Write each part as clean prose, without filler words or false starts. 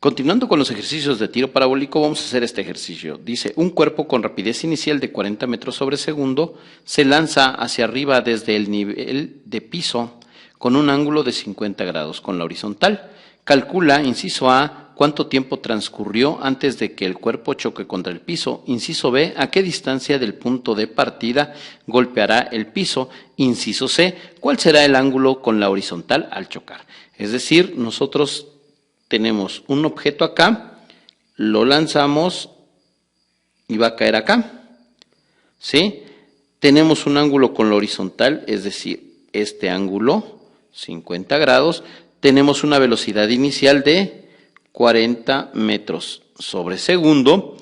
Continuando con los ejercicios de tiro parabólico, vamos a hacer este ejercicio. Dice, un cuerpo con rapidez inicial de 40 metros sobre segundo se lanza hacia arriba desde el nivel de piso con un ángulo de 50 grados con la horizontal. Calcula, inciso A, cuánto tiempo transcurrió antes de que el cuerpo choque contra el piso. Inciso B, a qué distancia del punto de partida golpeará el piso. Inciso C, cuál será el ángulo con la horizontal al chocar. Es decir, nosotros tenemos un objeto acá, lo lanzamos y va a caer acá, ¿sí? Tenemos un ángulo con la horizontal, es decir, este ángulo, 50 grados. Tenemos una velocidad inicial de 40 metros sobre segundo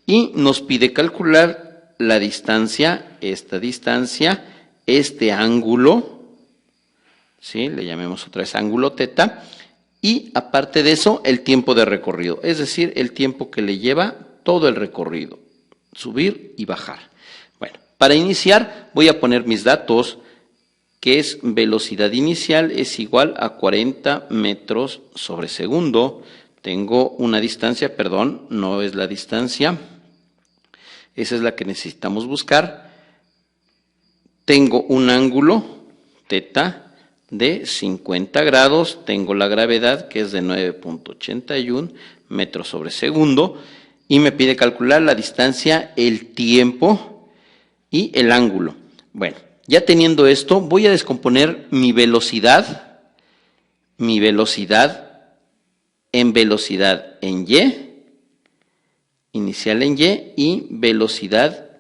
y nos pide calcular la distancia, esta distancia, este ángulo, ¿sí? Le llamemos otra vez ángulo teta. Y aparte de eso, el tiempo de recorrido, es decir, el tiempo que le lleva todo el recorrido, subir y bajar. Bueno, para iniciar voy a poner mis datos, que es velocidad inicial es igual a 40 metros sobre segundo. Tengo una distancia, perdón, no es la distancia, esa es la que necesitamos buscar. Tengo un ángulo, teta, de 50 grados, tengo la gravedad que es de 9.81 metros sobre segundo y me pide calcular la distancia, el tiempo y el ángulo. Bueno, ya teniendo esto, voy a descomponer mi velocidad en velocidad en Y, inicial en Y y velocidad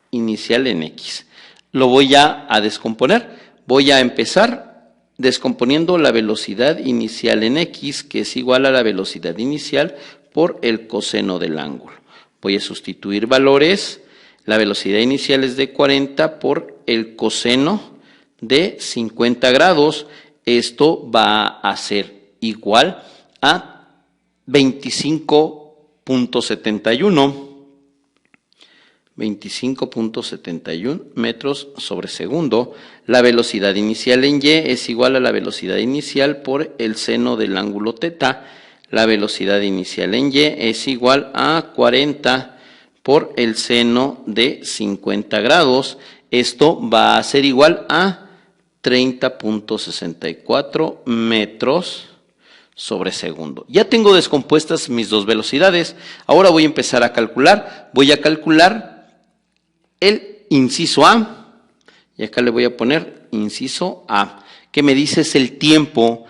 inicial en X. Lo voy a descomponer, voy a empezar descomponiendo la velocidad inicial en X, que es igual a la velocidad inicial por el coseno del ángulo. Voy a sustituir valores, la velocidad inicial es de 40 por el coseno de 50 grados. Esto va a ser igual a 25.71 metros sobre segundo. La velocidad inicial en Y es igual a la velocidad inicial por el seno del ángulo teta. La velocidad inicial en Y es igual a 40 por el seno de 50 grados. Esto va a ser igual a 30.64 metros sobre segundo. Ya tengo descompuestas mis dos velocidades. Ahora voy a empezar a calcular. Voy a calcular el inciso A, y acá le voy a poner inciso A, que me dice es el tiempo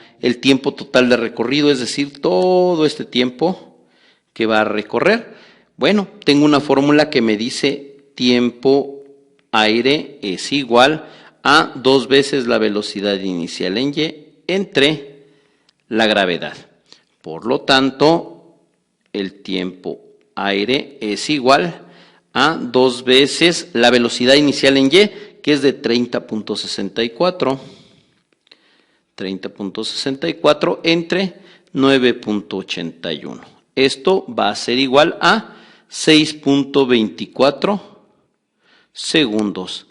total de recorrido, es decir, todo este tiempo que va a recorrer. Bueno, tengo una fórmula que me dice tiempo aire es igual a 2 veces la velocidad inicial en Y entre la gravedad. Por lo tanto, el tiempo aire es igual a 2 veces la velocidad inicial en Y, que es de 30.64 entre 9.81. Esto va a ser igual a 6.24 segundos.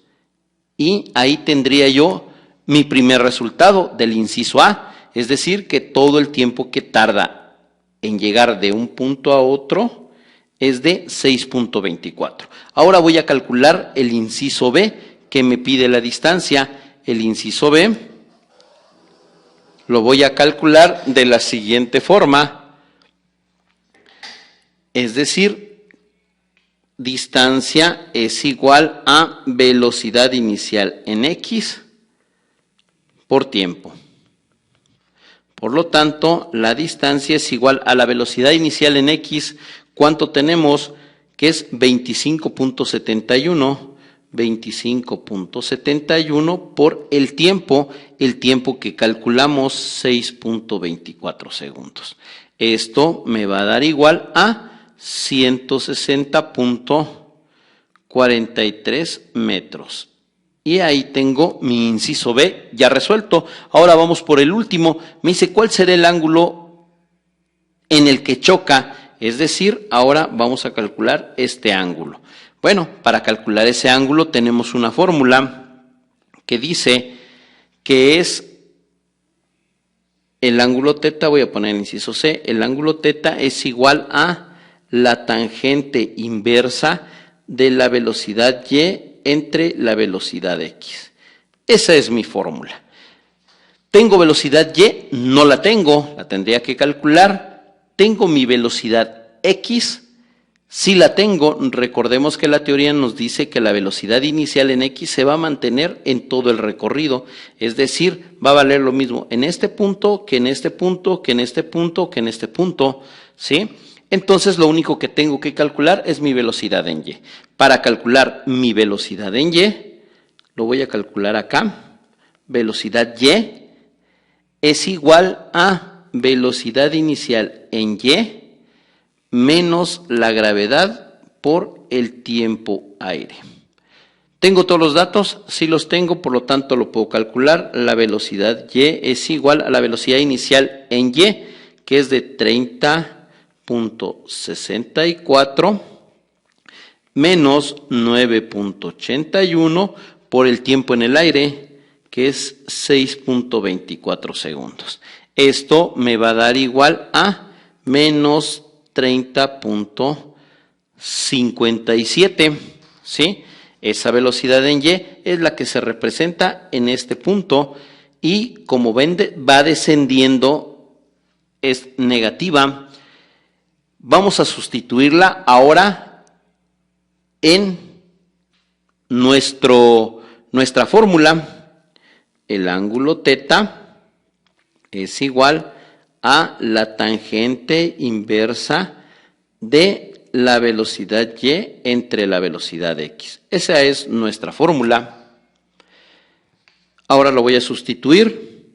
Y ahí tendría yo mi primer resultado del inciso A, es decir, que todo el tiempo que tarda en llegar de un punto a otro es de 6.24. Ahora voy a calcular el inciso B, que me pide la distancia. El inciso B lo voy a calcular de la siguiente forma, es decir, distancia es igual a velocidad inicial en X por tiempo. Por lo tanto, la distancia es igual a la velocidad inicial en X. ¿Cuánto tenemos? Que es 25.71 por el tiempo que calculamos, 6.24 segundos. Esto me va a dar igual a 160.43 metros. Y ahí tengo mi inciso B ya resuelto. Ahora vamos por el último. Me dice, ¿cuál será el ángulo en el que choca? Es decir, ahora vamos a calcular este ángulo. Bueno, para calcular ese ángulo tenemos una fórmula que dice que es el ángulo teta, voy a poner el inciso C, el ángulo teta es igual a la tangente inversa de la velocidad y entre la velocidad x. Esa es mi fórmula. ¿Tengo velocidad y? No la tengo, la tendría que calcular. ¿Tengo mi velocidad x? Sí la tengo. Recordemos que la teoría nos dice que la velocidad inicial en x se va a mantener en todo el recorrido. Es decir, va a valer lo mismo en este punto, que en este punto, que en este punto, que en este punto, ¿sí? Entonces lo único que tengo que calcular es mi velocidad en y. Para calcular mi velocidad en y, lo voy a calcular acá. Velocidad y es igual a velocidad inicial en y menos la gravedad por el tiempo aire. ¿Tengo todos los datos? Sí los tengo, por lo tanto lo puedo calcular. La velocidad y es igual a la velocidad inicial en y, que es de 30.64 menos 9.81 por el tiempo en el aire, que es 6.24 segundos. Esto me va a dar igual a menos 30.57, ¿sí? Esa velocidad en y es la que se representa en este punto y como ven va descendiendo, es negativa. Vamos a sustituirla ahora en nuestra fórmula. El ángulo teta es igual a la tangente inversa de la velocidad y entre la velocidad x. Esa es nuestra fórmula. Ahora lo voy a sustituir.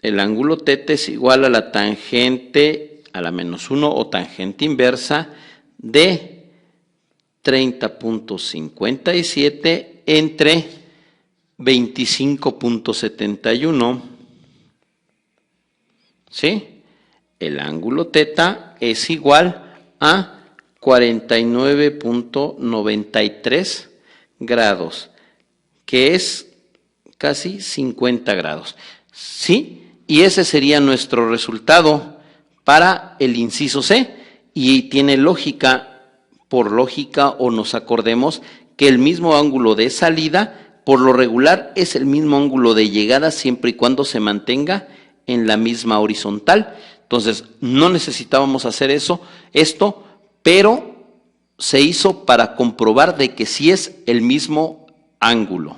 El ángulo teta es igual a la tangente a la menos 1 o tangente inversa de 30.57 entre 25.71. ¿Sí? El ángulo teta es igual a 49.93 grados, que es casi 50 grados. ¿Sí? Y ese sería nuestro resultado para el inciso C. Y tiene lógica, por lógica o nos acordemos, que el mismo ángulo de salida, por lo regular, es el mismo ángulo de llegada siempre y cuando se mantenga en la misma horizontal. Entonces, no necesitábamos hacer esto, pero se hizo para comprobar de que sí es el mismo ángulo.